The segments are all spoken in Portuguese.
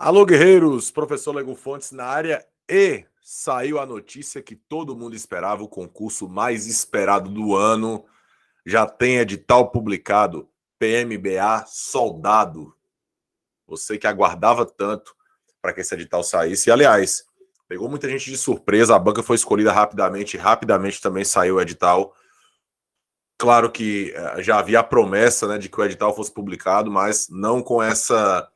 Alô, guerreiros! Professor Lego Fontes na área e saiu a notícia que todo mundo esperava, o concurso mais esperado do ano. Já tem edital publicado, PMBA Soldado. Você que aguardava tanto para que esse edital saísse. E, aliás, pegou muita gente de surpresa, a banca foi escolhida rapidamente também saiu o edital. Claro que já havia a promessa, né, de que o edital fosse publicado, mas não com essa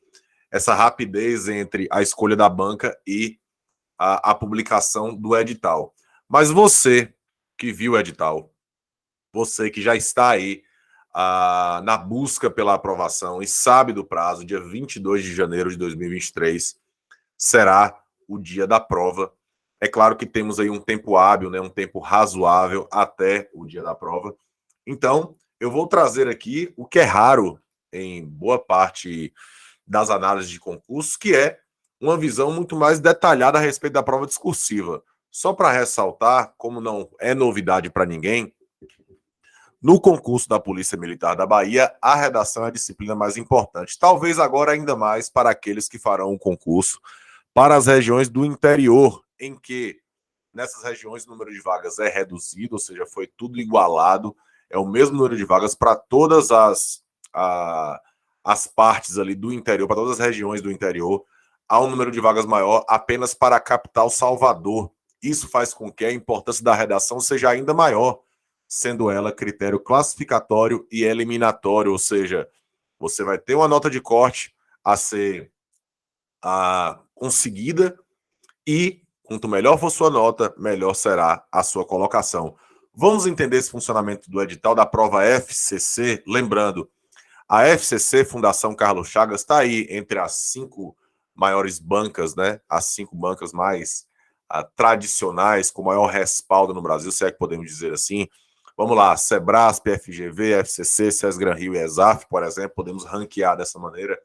rapidez entre a escolha da banca e a publicação do edital. Mas você que viu o edital, você que já está aí na busca pela aprovação e sabe do prazo, dia 22 de janeiro de 2023, será o dia da prova. É claro que temos aí um tempo hábil, né, um tempo razoável até o dia da prova. Então, eu vou trazer aqui o que é raro em boa parte das análises de concurso, que é uma visão muito mais detalhada a respeito da prova discursiva. Só para ressaltar, como não é novidade para ninguém, no concurso da Polícia Militar da Bahia, a redação é a disciplina mais importante. Talvez agora ainda mais para aqueles que farão o concurso para as regiões do interior, em que nessas regiões o número de vagas é reduzido, ou seja, foi tudo igualado, é o mesmo número de vagas para todas as partes ali do interior, para todas as regiões do interior. Há um número de vagas maior apenas para a capital Salvador. Isso faz com que a importância da redação seja ainda maior, sendo ela critério classificatório e eliminatório, ou seja, você vai ter uma nota de corte a ser conseguida e quanto melhor for sua nota, melhor será a sua colocação. Vamos entender esse funcionamento do edital da prova FCC. Lembrando, a FCC, Fundação Carlos Chagas, está aí entre as 5 maiores bancas, né? As 5 bancas mais tradicionais, com maior respaldo no Brasil, se é que podemos dizer assim. Vamos lá, Sebrasp, FGV, FCC, Sesgran Rio e Exaf, por exemplo, podemos ranquear dessa maneira.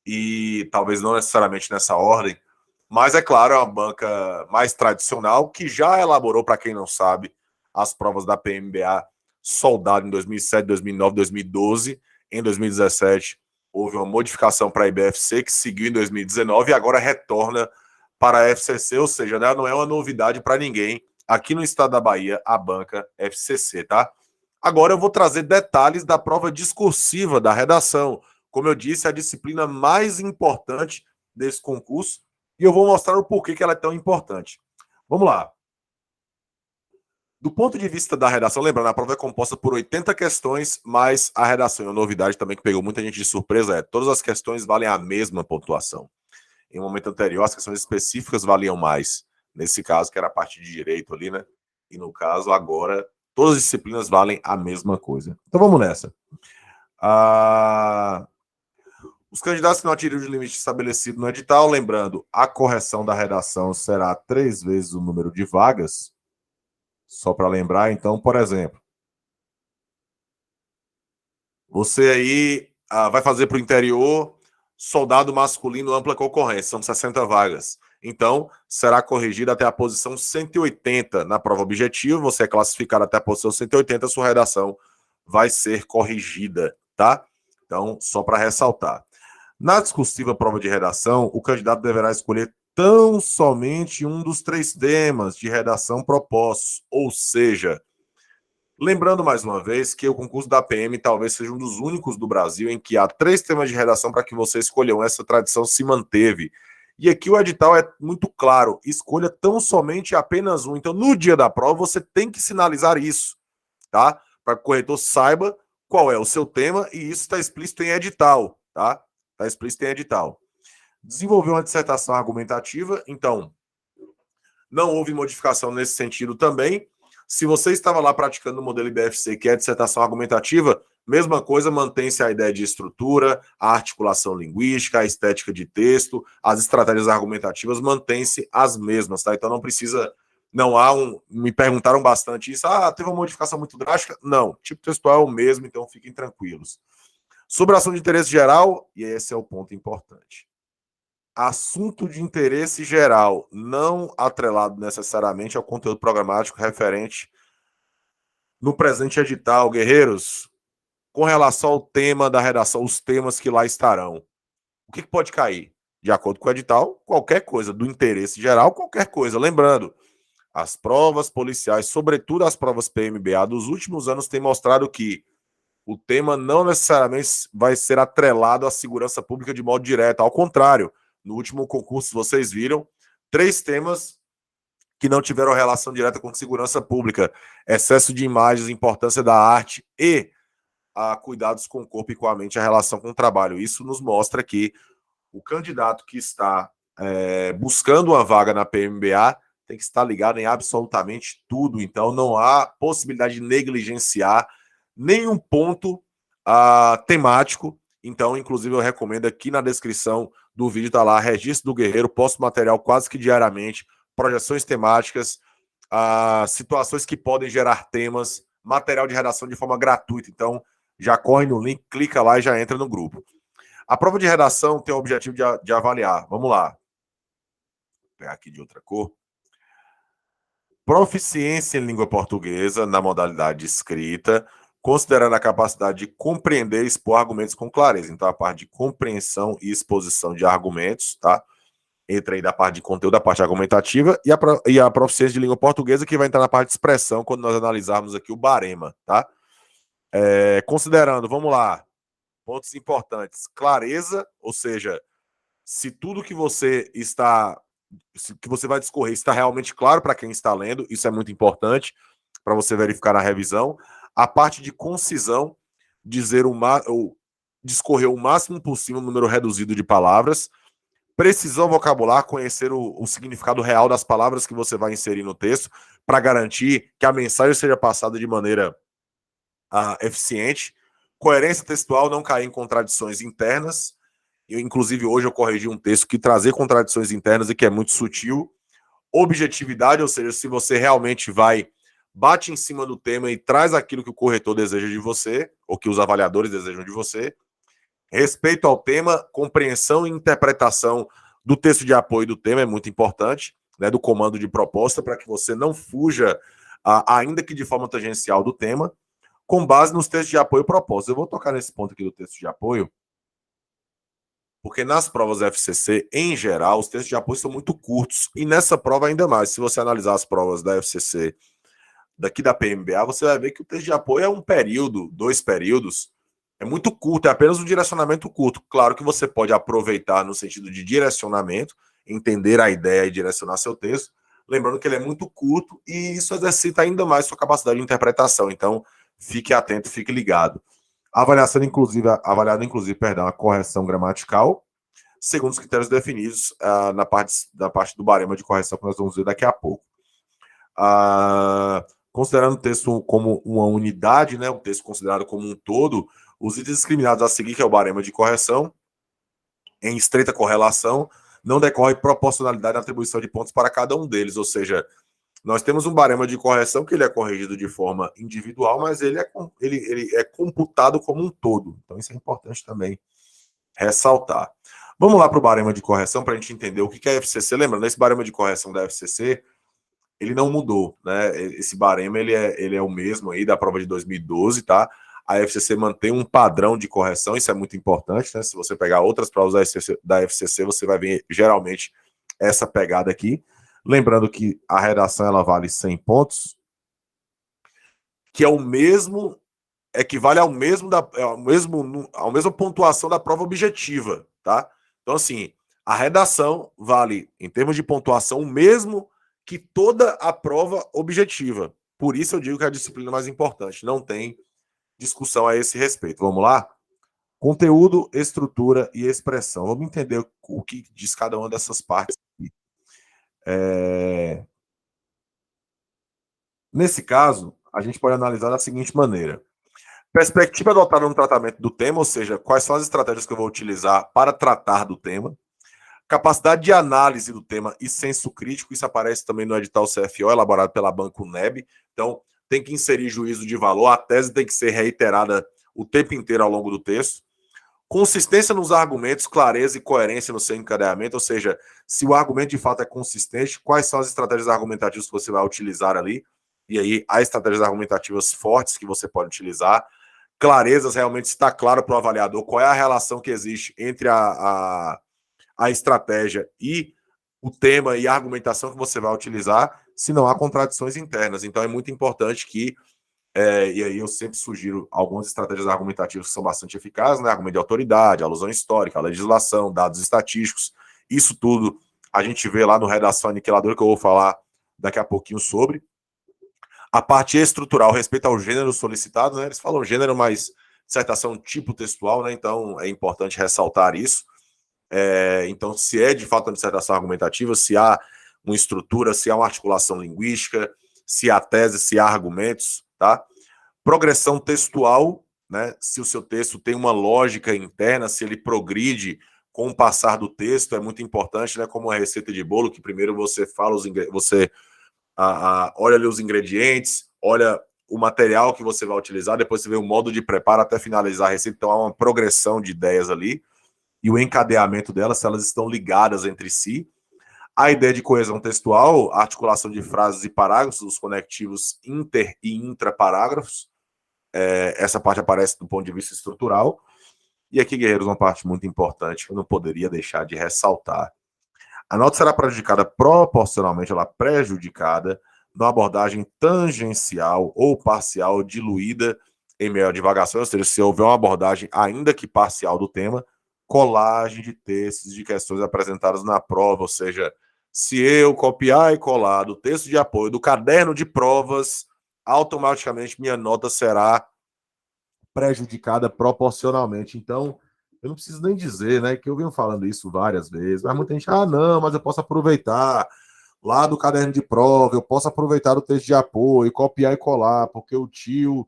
E talvez não necessariamente nessa ordem, mas é claro, é uma banca mais tradicional que já elaborou, para quem não sabe, as provas da PMBA Soldado em 2007, 2009, 2012. Em 2017 houve uma modificação para a IBFC, que seguiu em 2019 e agora retorna para a FCC, ou seja, né, não é uma novidade para ninguém. Aqui no estado da Bahia, a banca FCC, tá? Agora eu vou trazer detalhes da prova discursiva da redação. Como eu disse, é a disciplina mais importante desse concurso e eu vou mostrar o porquê que ela é tão importante. Vamos lá. Do ponto de vista da redação, lembrando, a prova é composta por 80 questões, mas a redação, é uma novidade também que pegou muita gente de surpresa, é todas as questões valem a mesma pontuação. Em um momento anterior, as questões específicas valiam mais. Nesse caso, que era a parte de direito ali, né? E no caso, agora, todas as disciplinas valem a mesma coisa. Então vamos nessa. Os candidatos que não atingiram o limite estabelecido no edital, lembrando, a correção da redação será 3 vezes o número de vagas. Só para lembrar, então, por exemplo, você aí vai fazer para o interior soldado masculino ampla concorrência, são 60 vagas. Então, será corrigida até a posição 180 na prova objetiva, você é classificado até a posição 180, sua redação vai ser corrigida, tá? Então, só para ressaltar. Na discursiva prova de redação, o candidato deverá escolher tão somente um dos 3 temas de redação propostos, ou seja, lembrando mais uma vez que o concurso da PM talvez seja um dos únicos do Brasil em que há 3 temas de redação para que você escolha um. Essa tradição se manteve. E aqui o edital é muito claro, escolha tão somente apenas um. Então, no dia da prova, você tem que sinalizar isso, tá? Para que o corretor saiba qual é o seu tema e isso está explícito em edital, tá? Está explícito em edital. Desenvolveu uma dissertação argumentativa, então não houve modificação nesse sentido também. Se você estava lá praticando o modelo IBFC, que é a dissertação argumentativa, mesma coisa, mantém-se a ideia de estrutura, a articulação linguística, a estética de texto, as estratégias argumentativas mantêm-se as mesmas, tá? Então não precisa, não há me perguntaram bastante isso, teve uma modificação muito drástica? Não, o tipo textual é o mesmo, então fiquem tranquilos. Sobre assunto de interesse geral, e esse é o ponto importante. Assunto de interesse geral, não atrelado necessariamente ao conteúdo programático referente no presente edital, guerreiros, com relação ao tema da redação, os temas que lá estarão. O que pode cair? de acordo com o edital, qualquer coisa do interesse geral, qualquer coisa. Lembrando, as provas policiais, sobretudo as provas PMBA dos últimos anos, têm mostrado que o tema não necessariamente vai ser atrelado à segurança pública de modo direto. Ao contrário, no último concurso, vocês viram 3 temas que não tiveram relação direta com segurança pública: excesso de imagens, importância da arte e a cuidados com o corpo e com a mente, a relação com o trabalho. Isso nos mostra que o candidato que está buscando uma vaga na PMBA tem que estar ligado em absolutamente tudo. Então, não há possibilidade de negligenciar nenhum ponto temático. Então, inclusive, eu recomendo aqui na descrição do vídeo, está lá, Registro do Guerreiro, posto material quase que diariamente, projeções temáticas, situações que podem gerar temas, material de redação de forma gratuita. Então, já corre no link, clica lá e já entra no grupo. A prova de redação tem o objetivo de avaliar. Vamos lá. Vou pegar aqui de outra cor. Proficiência em língua portuguesa na modalidade escrita, considerando a capacidade de compreender e expor argumentos com clareza. Então, a parte de compreensão e exposição de argumentos, tá? Entra aí da parte de conteúdo, da parte argumentativa, e a proficiência de língua portuguesa, que vai entrar na parte de expressão, quando nós analisarmos aqui o barema, tá? Considerando, vamos lá, pontos importantes. Clareza, ou seja, se tudo que você vai discorrer está realmente claro para quem está lendo, isso é muito importante para você verificar na revisão. A parte de concisão, discorrer o máximo possível um número reduzido de palavras. Precisão vocabular, conhecer o significado real das palavras que você vai inserir no texto, para garantir que a mensagem seja passada de maneira eficiente. Coerência textual, não cair em contradições internas. Inclusive, hoje eu corrigi um texto que trazer contradições internas e que é muito sutil. Objetividade, ou seja, se você realmente bate em cima do tema e traz aquilo que o corretor deseja de você, ou que os avaliadores desejam de você. Respeito ao tema, compreensão e interpretação do texto de apoio do tema é muito importante, né, do comando de proposta, para que você não fuja, ainda que de forma tangencial, do tema, com base nos textos de apoio propostos. Eu vou tocar nesse ponto aqui do texto de apoio, porque nas provas FCC, em geral, os textos de apoio são muito curtos, e nessa prova ainda mais. Se você analisar as provas da FCC daqui da PMBA, você vai ver que o texto de apoio é um período, 2 períodos, é muito curto, é apenas um direcionamento curto. Claro que você pode aproveitar no sentido de direcionamento, entender a ideia e direcionar seu texto, lembrando que ele é muito curto e isso exercita ainda mais sua capacidade de interpretação. Então, fique atento, fique ligado. Avaliada, inclusive, a correção gramatical, segundo os critérios definidos na parte do barema de correção que nós vamos ver daqui a pouco. Considerando o texto como uma unidade, né, o texto considerado como um todo, os itens discriminados a seguir, que é o barema de correção, em estreita correlação, não decorre proporcionalidade na atribuição de pontos para cada um deles, ou seja, nós temos um barema de correção que ele é corrigido de forma individual, mas ele é computado como um todo. Então isso é importante também ressaltar. Vamos lá para o barema de correção para a gente entender o que é a FCC. Lembrando, esse barema de correção da FCC, ele não mudou, né? Esse barema ele é o mesmo aí da prova de 2012, tá? A FCC mantém um padrão de correção, isso é muito importante, né? Se você pegar outras provas da FCC, você vai ver geralmente essa pegada aqui. Lembrando que a redação ela vale 100 pontos, que é o mesmo, equivale à mesma pontuação da prova objetiva, tá? Então, assim, a redação vale, em termos de pontuação, o mesmo que toda a prova objetiva. Por isso eu digo que é a disciplina mais importante. Não tem discussão a esse respeito. Vamos lá? Conteúdo, estrutura e expressão. Vamos entender o que diz cada uma dessas partes aqui. Nesse caso, a gente pode analisar da seguinte maneira. Perspectiva adotada no tratamento do tema, ou seja, quais são as estratégias que eu vou utilizar para tratar do tema. Capacidade de análise do tema e senso crítico, isso aparece também no edital CFO, elaborado pela Banco NEB. Então, tem que inserir juízo de valor, a tese tem que ser reiterada o tempo inteiro ao longo do texto. Consistência nos argumentos, clareza e coerência no seu encadeamento, ou seja, se o argumento de fato é consistente, quais são as estratégias argumentativas que você vai utilizar ali, e aí há estratégias argumentativas fortes que você pode utilizar. Clarezas, realmente está claro para o avaliador qual é a relação que existe entre a a estratégia e o tema e a argumentação que você vai utilizar, se não há contradições internas. Então é muito importante que, e aí eu sempre sugiro algumas estratégias argumentativas que são bastante eficazes, né? Argumento de autoridade, alusão histórica, legislação, dados estatísticos, isso tudo a gente vê lá no Redação Aniquiladora, que eu vou falar daqui a pouquinho sobre. A parte estrutural, respeito ao gênero solicitado, né? Eles falam gênero, mas dissertação tipo textual, né? Então é importante ressaltar isso. Então, se é de fato uma dissertação argumentativa, se há uma estrutura, se há uma articulação linguística, se há tese, se há argumentos, tá? Progressão textual, né? Se o seu texto tem uma lógica interna, se ele progride com o passar do texto, é muito importante, né? Como a receita de bolo, que primeiro você fala você olha ali os ingredientes, olha o material que você vai utilizar, depois você vê o modo de preparo até finalizar a receita. Então há uma progressão de ideias ali e o encadeamento delas, se elas estão ligadas entre si. A ideia de coesão textual, a articulação de frases e parágrafos, os conectivos inter e intraparágrafos, essa parte aparece do ponto de vista estrutural. E aqui, guerreiros, uma parte muito importante que eu não poderia deixar de ressaltar. A nota será prejudicada proporcionalmente, ela prejudicada numa abordagem tangencial ou parcial diluída em meio à divagação, ou seja, se houver uma abordagem ainda que parcial do tema, colagem de textos de questões apresentadas na prova, ou seja, se eu copiar e colar do texto de apoio do caderno de provas, automaticamente minha nota será prejudicada proporcionalmente. Então, eu não preciso nem dizer, né, que eu venho falando isso várias vezes, mas muita gente, não, mas eu posso aproveitar lá do caderno de prova, eu posso aproveitar o texto de apoio, copiar e colar, porque o tio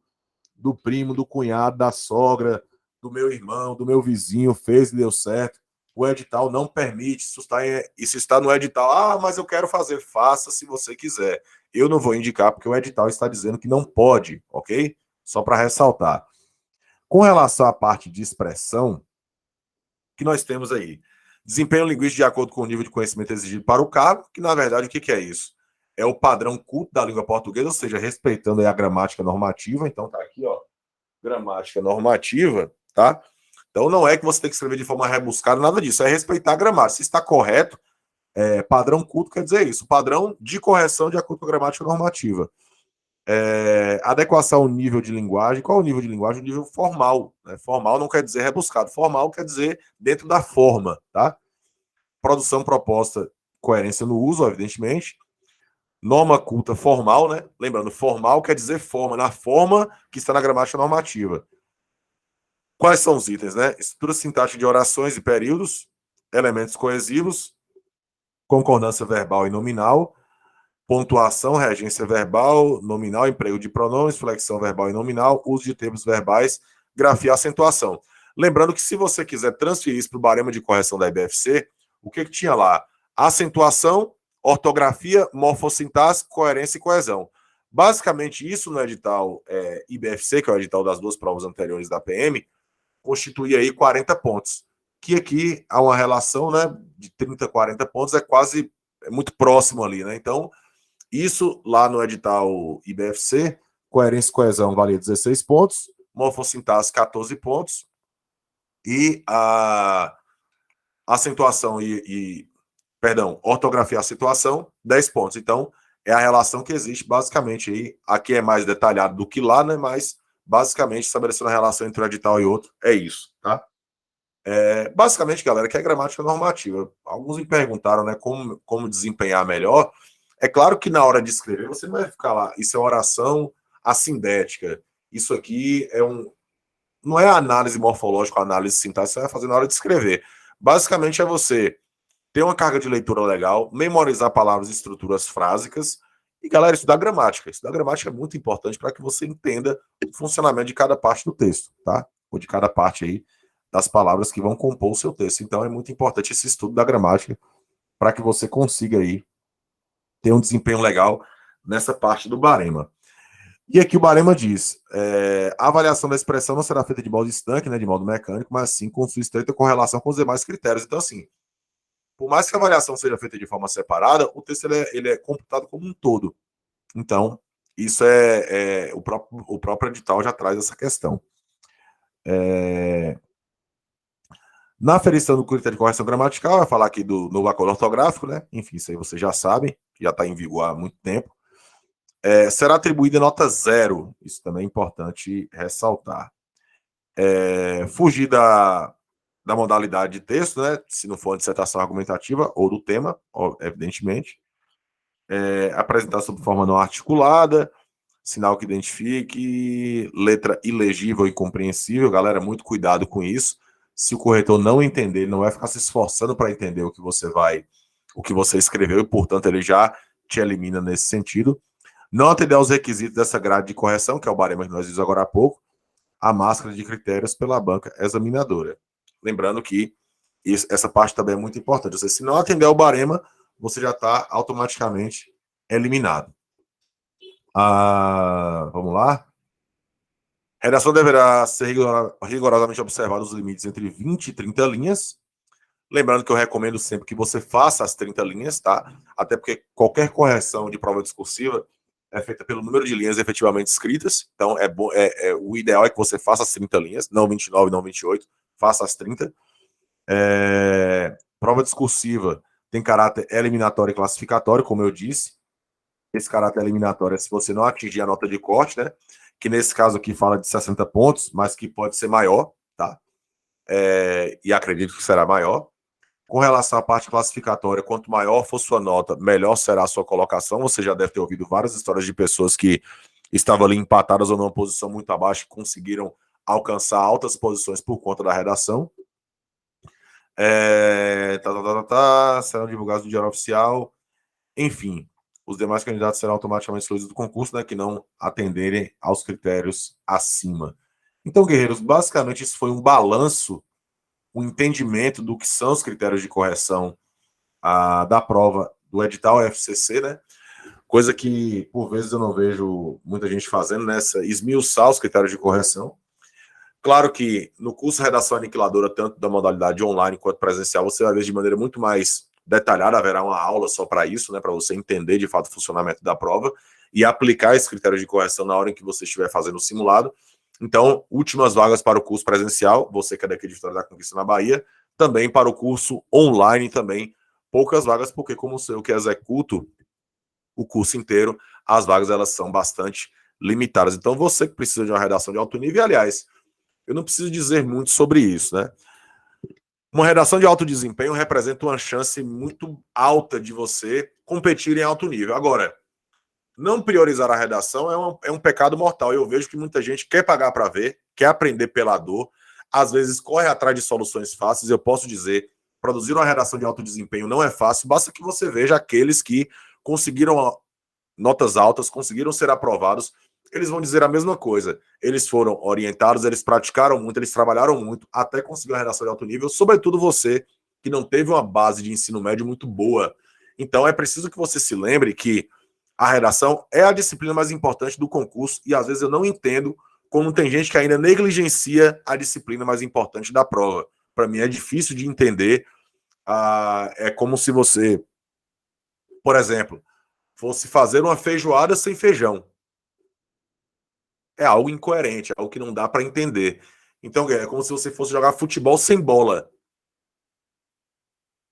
do primo, do cunhado, da sogra, do meu irmão, do meu vizinho fez e deu certo. O edital não permite, isso está no edital. Mas eu quero fazer, faça se você quiser. Eu não vou indicar porque o edital está dizendo que não pode, ok? Só para ressaltar. Com relação à parte de expressão, que nós temos aí? Desempenho linguístico de acordo com o nível de conhecimento exigido para o cargo, que na verdade o que é isso? É o padrão culto da língua portuguesa, ou seja, respeitando aí a gramática normativa. Então tá aqui, ó, gramática normativa, tá? Então não é que você tem que escrever de forma rebuscada, nada disso, é respeitar a gramática. Se está correto, padrão culto quer dizer isso, padrão de correção de acordo com a gramática normativa. Adequação ao nível de linguagem. Qual é o nível de linguagem? O nível formal. Né? Formal não quer dizer rebuscado. Formal quer dizer dentro da forma, tá? Produção proposta, coerência no uso, evidentemente. Norma culta formal, né? Lembrando, formal quer dizer forma, na forma que está na gramática normativa. Quais são os itens, né? Estrutura sintática de orações e períodos, elementos coesivos, concordância verbal e nominal, pontuação, regência verbal, nominal, emprego de pronomes, flexão verbal e nominal, uso de termos verbais, grafia e acentuação. Lembrando que se você quiser transferir isso para o barema de correção da IBFC, o que tinha lá? Acentuação, ortografia, morfossintaxe, coerência e coesão. Basicamente, isso no edital IBFC, que é o edital das duas provas anteriores da PM, constitui aí 40 pontos. Que aqui há uma relação, né, de 30 a 40 pontos, é muito próximo ali, né? Então, isso lá no edital IBFC, coerência e coesão valia 16 pontos, morfossintaxe 14 pontos, e a acentuação ortografia e acentuação, 10 pontos. Então, é a relação que existe basicamente aí. Aqui é mais detalhado do que lá, né? Mas basicamente estabelecendo a relação entre um edital e outro, é isso, tá? Basicamente, galera, que é gramática normativa. Alguns me perguntaram, né, como desempenhar melhor. É claro que na hora de escrever, você não vai ficar lá, isso é oração assindética. Isso aqui não é análise morfológica, análise sintática, você vai fazer na hora de escrever. Basicamente é você ter uma carga de leitura legal, memorizar palavras e estruturas frásicas. E, galera, estudar gramática. Estudar gramática é muito importante para que você entenda o funcionamento de cada parte do texto, tá? Ou de cada parte aí das palavras que vão compor o seu texto. Então, é muito importante esse estudo da gramática para que você consiga aí ter um desempenho legal nessa parte do barema. E aqui o barema diz, a avaliação da expressão não será feita de modo estanque, né, de modo mecânico, mas sim com sua estreita correlação com os demais critérios. Então, assim, por mais que a avaliação seja feita de forma separada, o texto ele é computado como um todo. Então, isso o próprio edital já traz essa questão. Na aferição do critério de correção gramatical, vai falar aqui do novo acordo ortográfico, né? Enfim, isso aí vocês já sabem, já está em vigor há muito tempo. Será atribuída nota 0. Isso também é importante ressaltar. Fugir da modalidade de texto, né? Se não for dissertação argumentativa ou do tema, evidentemente. Apresentar sob forma não articulada, sinal que identifique, letra ilegível e incompreensível. Galera, muito cuidado com isso. Se o corretor não entender, ele não vai ficar se esforçando para entender o que você escreveu e, portanto, ele já te elimina nesse sentido. Não atender aos requisitos dessa grade de correção, que é o barema que nós vimos agora há pouco, a máscara de critérios pela banca examinadora. Lembrando que essa parte também é muito importante. Você, se não atender ao barema, você já está automaticamente eliminado. Vamos lá. Redação deverá ser rigorosamente observada os limites entre 20 e 30 linhas. Lembrando que eu recomendo sempre que você faça as 30 linhas, tá? Até porque qualquer correção de prova discursiva é feita pelo número de linhas efetivamente escritas. Então, o ideal é que você faça as 30 linhas, não 29, não 28, faça as 30. Prova discursiva tem caráter eliminatório e classificatório, como eu disse. Esse caráter eliminatório é se você não atingir a nota de corte, né? Que nesse caso aqui fala de 60 pontos, mas que pode ser maior, tá? E acredito que será maior. Com relação à parte classificatória, quanto maior for sua nota, melhor será a sua colocação. Você já deve ter ouvido várias histórias de pessoas que estavam ali empatadas ou numa posição muito abaixo e conseguiram alcançar altas posições por conta da redação. Serão divulgados no Diário Oficial. Enfim, os demais candidatos serão automaticamente excluídos do concurso, né, que não atenderem aos critérios acima. Então, guerreiros, basicamente isso foi um balanço, um entendimento do que são os critérios de correção da prova do edital FCC, né? Coisa que, por vezes, eu não vejo muita gente fazendo, né? Esmiuçar os critérios de correção. Claro que no curso Redação Aniquiladora, tanto da modalidade online quanto presencial, você vai ver de maneira muito mais detalhada, haverá uma aula só para isso, né? Para você entender de fato o funcionamento da prova e aplicar esses critérios de correção na hora em que você estiver fazendo o simulado. Então, últimas vagas para o curso presencial, você que é daqui de Vitória da Conquista na Bahia, também para o curso online também, poucas vagas, porque como sou eu que executo o curso inteiro, as vagas elas são bastante limitadas. Então, você que precisa de uma redação de alto nível, e, aliás, eu não preciso dizer muito sobre isso, né? Uma redação de alto desempenho representa uma chance muito alta de você competir em alto nível. Agora, não priorizar a redação é um pecado mortal. Eu vejo que muita gente quer pagar para ver, quer aprender pela dor, às vezes corre atrás de soluções fáceis. Eu posso dizer, produzir uma redação de alto desempenho não é fácil, basta que você veja aqueles que conseguiram notas altas, conseguiram ser aprovados, eles vão dizer a mesma coisa. Eles foram orientados, eles praticaram muito, eles trabalharam muito até conseguir uma redação de alto nível, sobretudo você que não teve uma base de ensino médio muito boa. Então é preciso que você se lembre que a redação é a disciplina mais importante do concurso e às vezes eu não entendo como tem gente que ainda negligencia a disciplina mais importante da prova. Para mim é difícil de entender. É como se você, por exemplo, fosse fazer uma feijoada sem feijão. É algo incoerente, é algo que não dá para entender. Então é como se você fosse jogar futebol sem bola.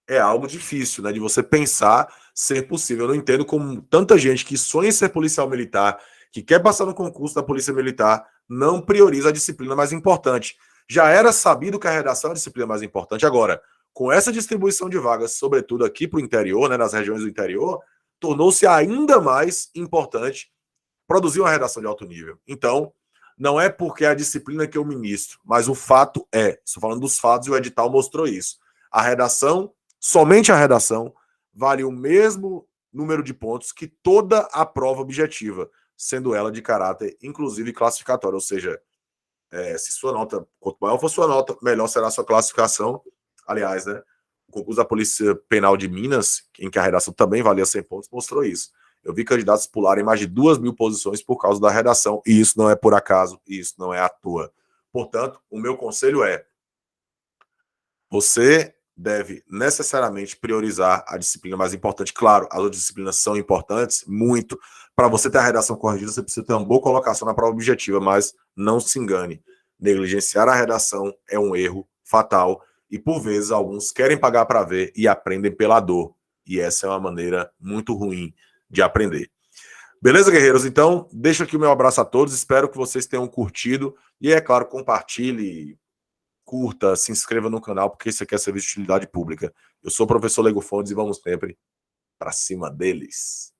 É algo difícil, né, de você pensar ser possível. Eu não entendo como tanta gente que sonha em ser policial militar, que quer passar no concurso da Polícia Militar, não prioriza a disciplina mais importante. Já era sabido que a redação é a disciplina mais importante. Agora, com essa distribuição de vagas, sobretudo aqui para o interior, né, nas regiões do interior, tornou-se ainda mais importante produzir uma redação de alto nível. Então, não é porque é a disciplina que eu ministro, mas o fato estou falando dos fatos e o edital mostrou isso. A redação, somente a redação, vale o mesmo número de pontos que toda a prova objetiva, sendo ela de caráter, inclusive, classificatório. Ou seja, se sua nota, quanto maior for sua nota, melhor será a sua classificação. Aliás, né, o concurso da Polícia Penal de Minas, em que a redação também valia 100 pontos, mostrou isso. Eu vi candidatos pularem mais de 2.000 posições por causa da redação, e isso não é por acaso, e isso não é à toa. Portanto, o meu conselho é: você deve necessariamente priorizar a disciplina mais importante. Claro, as outras disciplinas são importantes, muito. Para você ter a redação corrigida, você precisa ter uma boa colocação na prova objetiva, mas não se engane. Negligenciar a redação é um erro fatal E por vezes alguns querem pagar para ver e aprendem pela dor. E essa é uma maneira muito ruim de aprender. Beleza, guerreiros? Então, deixo aqui o meu abraço a todos. Espero que vocês tenham curtido. E, é claro, compartilhe, curta, se inscreva no canal, porque isso aqui é serviço de utilidade pública. Eu sou o professor Lego Fontes e vamos sempre para cima deles.